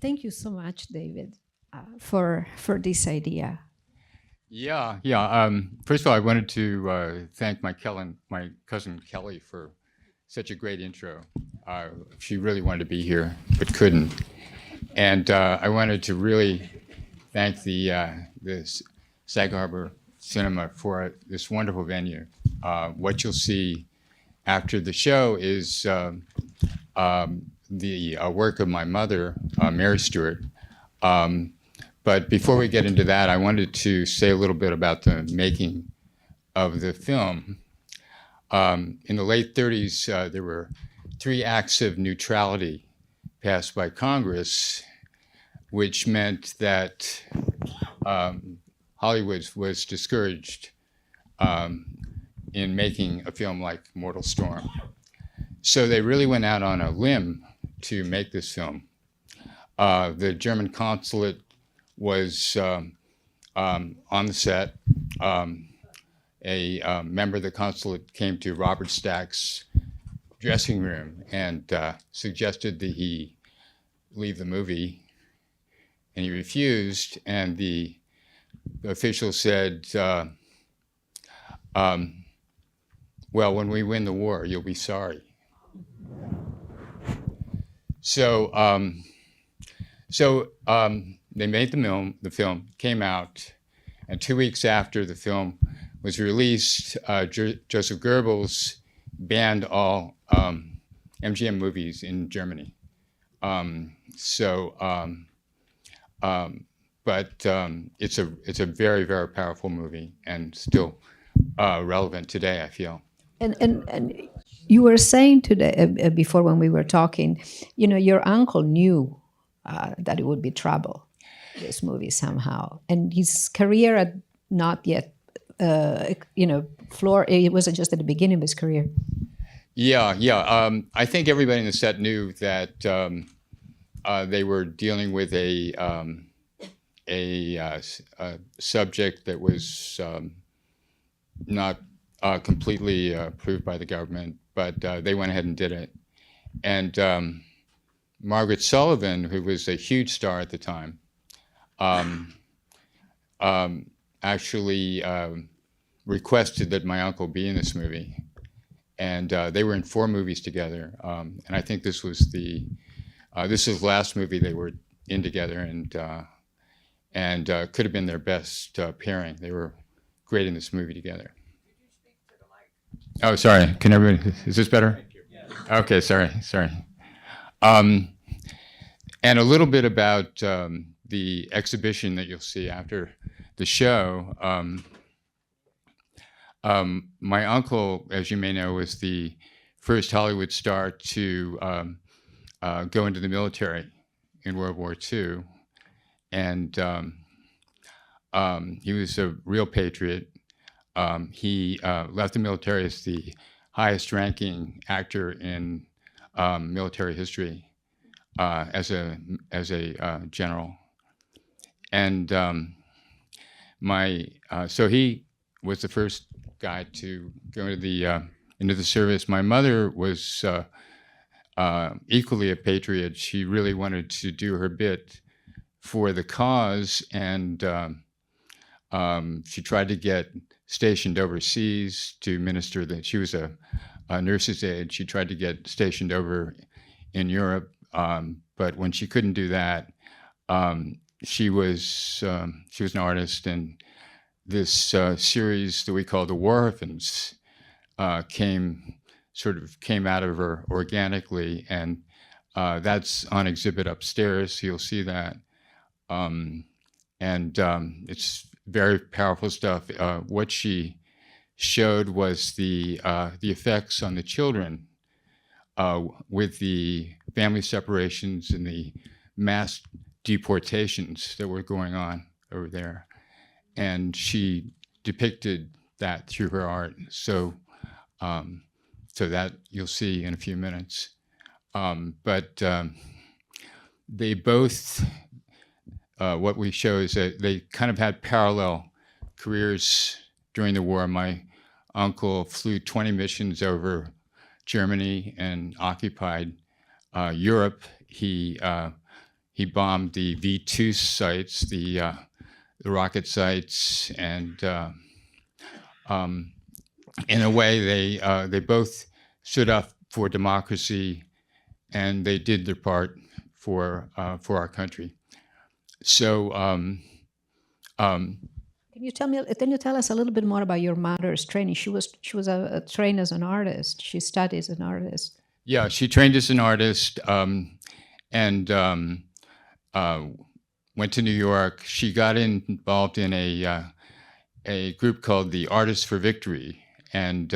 thank you so much, David, for this idea. Yeah. First of all, I wanted to thank my cousin Kelly for such a great intro. She really wanted to be here, but couldn't. And I wanted to really thank the Sag Harbor Cinema for this wonderful venue. What you'll see after the show is the work of my mother, Mary Stewart. But before we get into that, I wanted to say a little bit about the making of the film. In the late 30s, there were 3 acts of neutrality passed by Congress, which meant that Hollywood was discouraged in making a film like Mortal Storm. So they really went out on a limb to make this film. The German consulate was on the set. A member of the consulate came to Robert Stack's dressing room and suggested that he leave the movie, and he refused, and the official said, well, when we win the war, you'll be sorry. So they made the film, came out, and 2 weeks after the film was released, Joseph Goebbels banned all MGM movies in Germany. But it's a very, very powerful movie and still relevant today, I feel. And you were saying today, before when we were talking, your uncle knew that it would be trouble, this movie somehow. And his career had not yet, it was just at the beginning of his career. Yeah. I think everybody in the set knew that they were dealing with a subject that was not completely approved by the government, but they went ahead and did it. And Margaret Sullivan, who was a huge star at the time, actually requested that my uncle be in this movie. And they were in 4 movies together. And I think this was the last movie they were in together, and could have been their best pairing. They were great in this movie together. Oh, sorry. Can everybody? Is this better? Okay. Sorry. And a little bit about the exhibition that you'll see after the show. My uncle, as you may know, was the first Hollywood star to go into the military in World War II, and he was a real patriot. He left the military as the highest-ranking actor in military history as a general, and so he was the first guy to go into the service. My mother was equally a patriot. She really wanted to do her bit for the cause, and she tried to get stationed overseas to minister. That she was a nurse's aide. She tried to get stationed over in Europe, but when she couldn't do that, she was an artist, and this series that we call The War Orphans came out of her organically, and that's on exhibit upstairs. You'll see that, and it's very powerful stuff. What she showed was the effects on the children with the family separations and the mass deportations that were going on over there, and she depicted that through her art. So that you'll see in a few minutes. But they both, what we show is that they kind of had parallel careers during the war. My uncle flew 20 missions over Germany and occupied Europe. He he bombed the V2 sites, the rocket sites, and in a way, they both stood up for democracy, and they did their part for our country. So, can you tell us a little bit more about your mother's training? She was trained as an artist. She studied as an artist. yeah, she trained as an artist, and went to New York. She got involved in a group called the Artists for Victory, and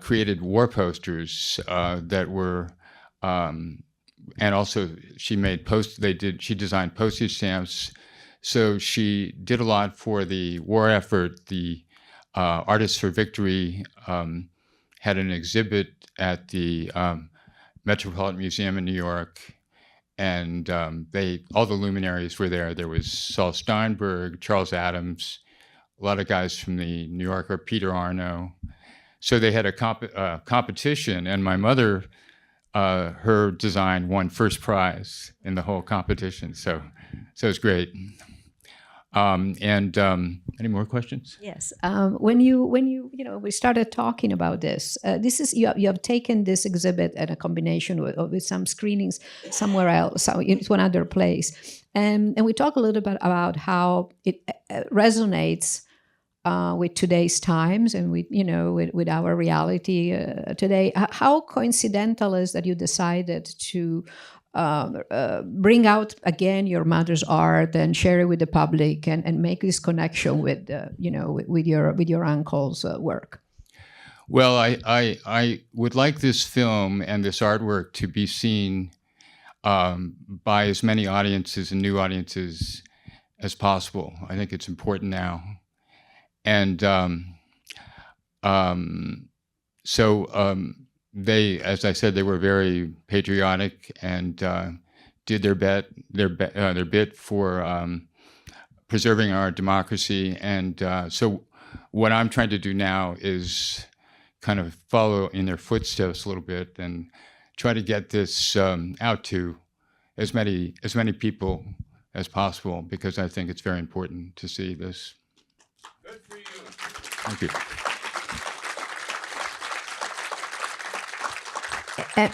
created war posters that were, and also she made she designed postage stamps. So she did a lot for the war effort. The Artists for Victory had an exhibit at the Metropolitan Museum in New York, and all the luminaries were there. There was Saul Steinberg, Charles Adams, a lot of guys from the New Yorker, Peter Arno. So they had a competition, and my mother, her design won first prize in the whole competition. So it's great. Any more questions? Yes. When you we started talking about this. This is you have taken this exhibit and a combination with some screenings somewhere else, to another place, and we talk a little bit about how it resonates with today's times and with our reality today. How coincidental is that you decided to bring out again your mother's art and share it with the public and make this connection with with your uncle's work? Well, I would like this film and this artwork to be seen by as many audiences and new audiences as possible. I think it's important now. And they, as I said, they were very patriotic and did their bit for preserving our democracy. And so what I'm trying to do now is kind of follow in their footsteps a little bit and try to get this out to as many people as possible, because I think it's very important to see this. Good for you. Thank you.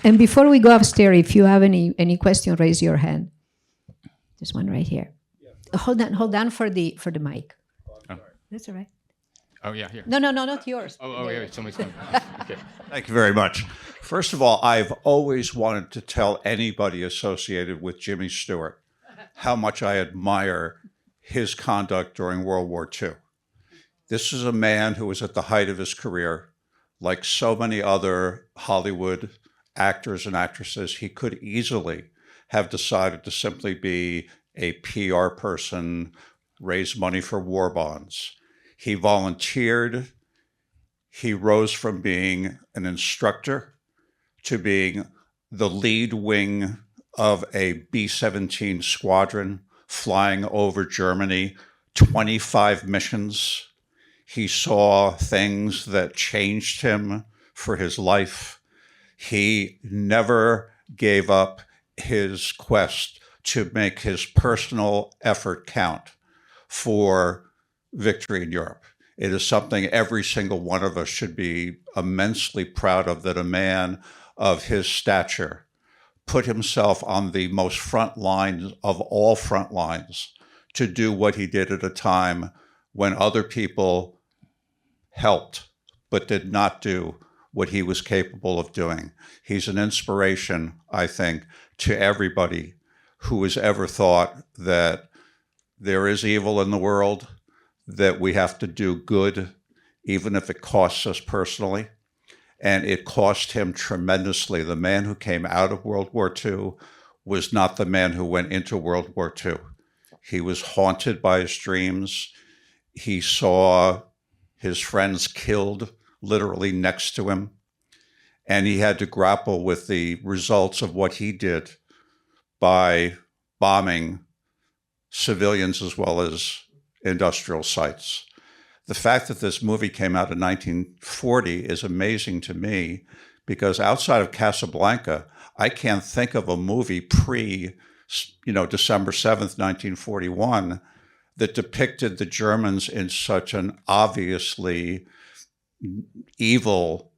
And before we go upstairs, if you have any question, raise your hand. There's one right here. Yeah. Hold on for the mic. Oh. That's all right. Oh yeah, here. No, not yours. Oh yeah, somebody's coming. Okay. Thank you very much. First of all, I've always wanted to tell anybody associated with Jimmy Stewart how much I admire his conduct during World War II. This is a man who was at the height of his career. Like so many other Hollywood actors and actresses, he could easily have decided to simply be a PR person, raise money for war bonds. He volunteered. He rose from being an instructor to being the lead wing of a B-17 squadron flying over Germany, 25 missions. He saw things that changed him for his life. He never gave up his quest to make his personal effort count for victory in Europe. It is something every single one of us should be immensely proud of, that a man of his stature put himself on the most front lines of all front lines to do what he did at a time when other people helped, but did not do what he was capable of doing. He's an inspiration, I think, to everybody who has ever thought that there is evil in the world, that we have to do good, even if it costs us personally. And it cost him tremendously. The man who came out of World War II was not the man who went into World War II. He was haunted by his dreams. He saw his friends killed literally next to him. And he had to grapple with the results of what he did by bombing civilians as well as industrial sites. The fact that this movie came out in 1940 is amazing to me, because outside of Casablanca, I can't think of a movie pre December 7th, 1941, that depicted the Germans in such an obviously evil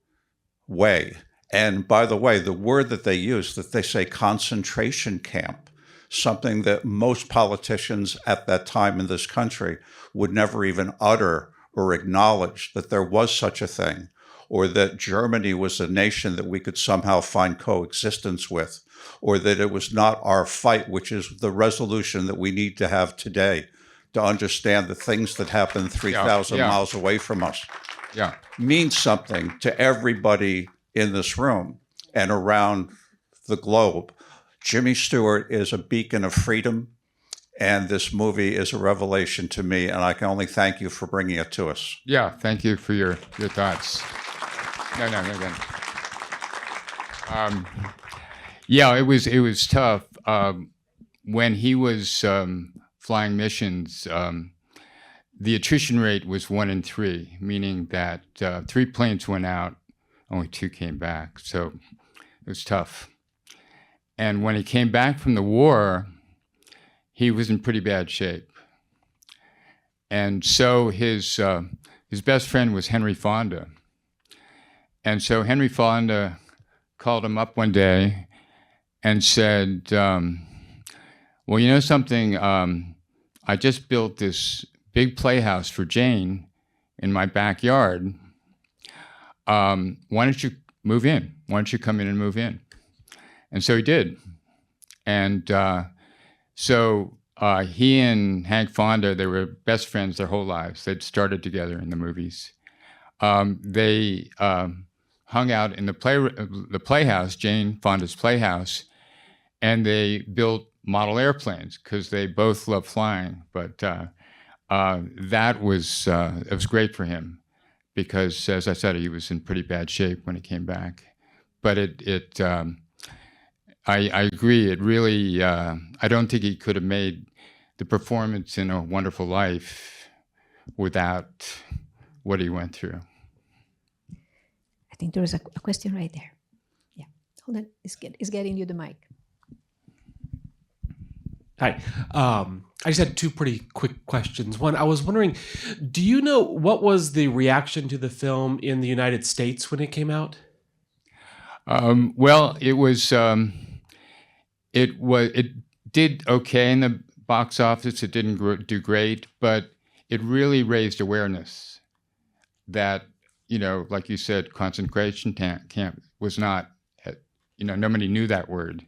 way. And by the way, the word that they use, that they say concentration camp, something that most politicians at that time in this country would never even utter or acknowledge that there was such a thing, or that Germany was a nation that we could somehow find coexistence with, or that it was not our fight, which is the resolution that we need to have today to understand the things that happened 3,000 miles away from us. Means something to everybody in this room and around the globe. Jimmy Stewart is a beacon of freedom, and this movie is a revelation to me, and I can only thank you for bringing it to us. Yeah, thank you for your thoughts. No. Yeah, it was tough. When he was flying missions, the attrition rate was 1 in 3, meaning that 3 planes went out, only 2 came back. So it was tough. And when he came back from the war, he was in pretty bad shape. And so his best friend was Henry Fonda. And so Henry Fonda called him up one day and said, well, you know something? I just built this big playhouse for Jane in my backyard. Why don't you move in? Why don't you come in and move in? And so he did. And so he and Hank Fonda, they were best friends their whole lives. They'd started together in the movies. They hung out in the playhouse, Jane Fonda's playhouse, and they built model airplanes because they both love flying. But that was it was great for him because, as I said, he was in pretty bad shape when he came back. But I agree. It really, I don't think he could have made the performance in A Wonderful Life without what he went through. I think there is a question right there. Yeah, hold on. It's getting you the mic. Hi. I just had 2 pretty quick questions. One, I was wondering, do you know what was the reaction to the film in the United States when it came out? Well, it did okay in the box office. It didn't do great, but it really raised awareness that, like you said, concentration camp was not, nobody knew that word.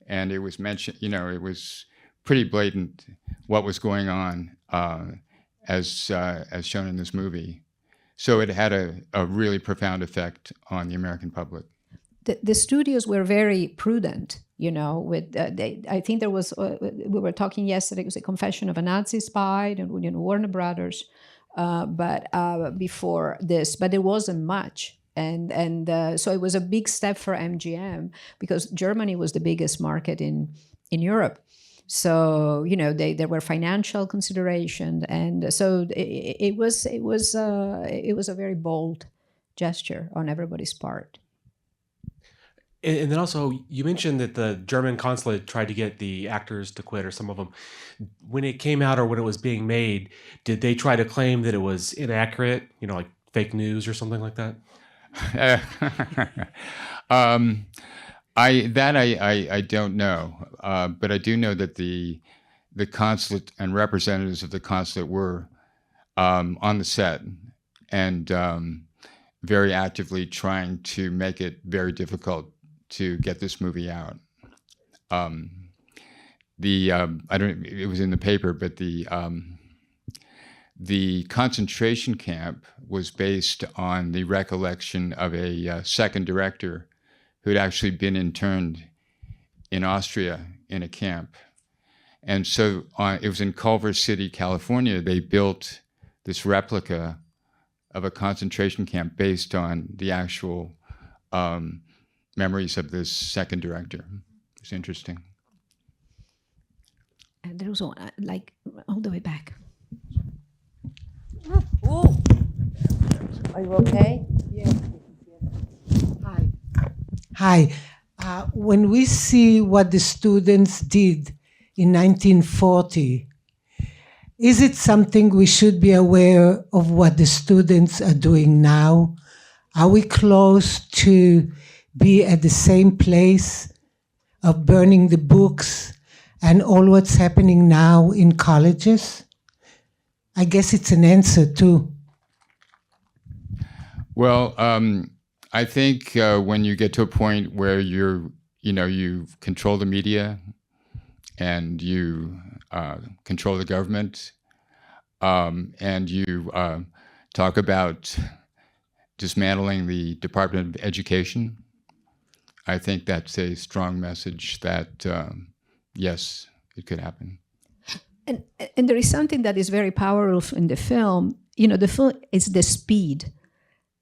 And it was mentioned, it was pretty blatant what was going on as shown in this movie. So it had a really profound effect on the American public. The studios were very prudent, with I think there was, we were talking yesterday, it was a confession of a Nazi spy, and Warner Brothers, but before this, but there wasn't much. And so it was a big step for MGM because Germany was the biggest market in Europe. So there were financial considerations, and so it was a very bold gesture on everybody's part. And then also, you mentioned that the German consulate tried to get the actors to quit, or some of them. When it came out or when it was being made, did they try to claim that it was inaccurate, like fake news or something like that? I don't know, but I do know that the consulate and representatives of the consulate were on the set and very actively trying to make it very difficult to get this movie out. It was in the paper, but the concentration camp was based on the recollection of a second director who had actually been interned in Austria in a camp. And so it was in Culver City, California. They built this replica of a concentration camp based on the actual memories of this second director. It's interesting. And there was one, all the way back. Oh, are you okay? Yes. Hi. When we see what the students did in 1940. Is it something we should be aware of what the students are doing now? Are we close to be at the same place of burning the books and all what's happening now in colleges? I guess it's an answer too. Well, I think when you get to a point where you control the media and you control the government, and you talk about dismantling the Department of Education, I think that's a strong message that, yes, it could happen. And there is something that is very powerful in the film. The film is the speed.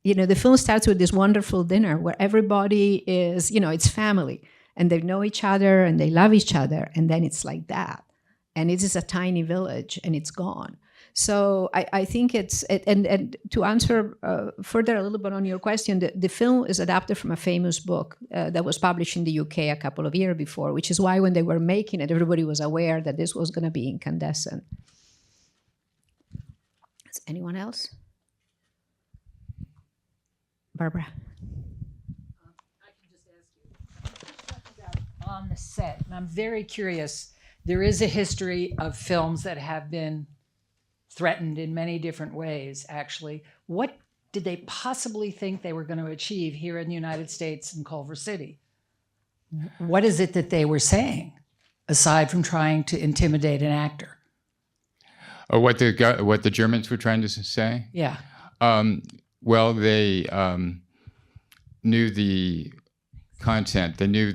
The film starts with this wonderful dinner where everybody is, it's family and they know each other and they love each other. And then it's like that. And it is a tiny village and it's gone. So I think and to answer further a little bit on your question, the film is adapted from a famous book that was published in the UK a couple of years before, which is why when they were making it, everybody was aware that this was going to be incandescent. Is anyone else? Barbara. I can just ask you on the set, and I'm very curious. There is a history of films that have been threatened in many different ways, actually. What did they possibly think they were going to achieve here in the United States in Culver City? What is it that they were saying, aside from trying to intimidate an actor? Oh, what the Germans were trying to say? Yeah. Well, they knew the content. They knew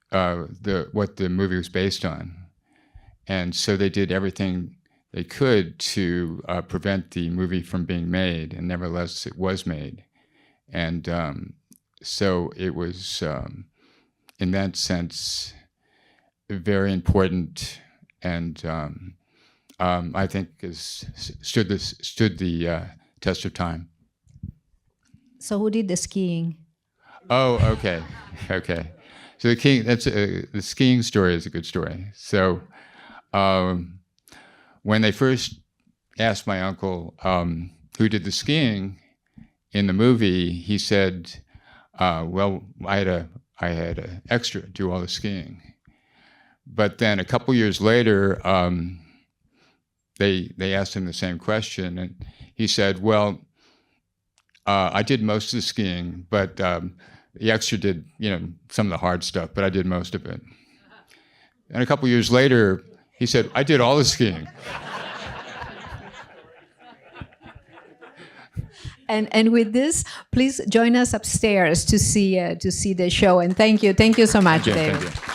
what the movie was based on, and so they did everything they could to prevent the movie from being made. And nevertheless, it was made, and so it was, in that sense, very important, and I think stood the test of time. So who did the skiing? Oh, okay. So the skiing story is a good story. So when they first asked my uncle who did the skiing in the movie, he said, well, I had an extra do all the skiing. But then a couple years later, they asked him the same question, and he said, well, I did most of the skiing, but the extra did, some of the hard stuff, but I did most of it. And a couple years later, he said, I did all the skiing. And with this, please join us upstairs to see the show. And thank you so much, David. Thank you.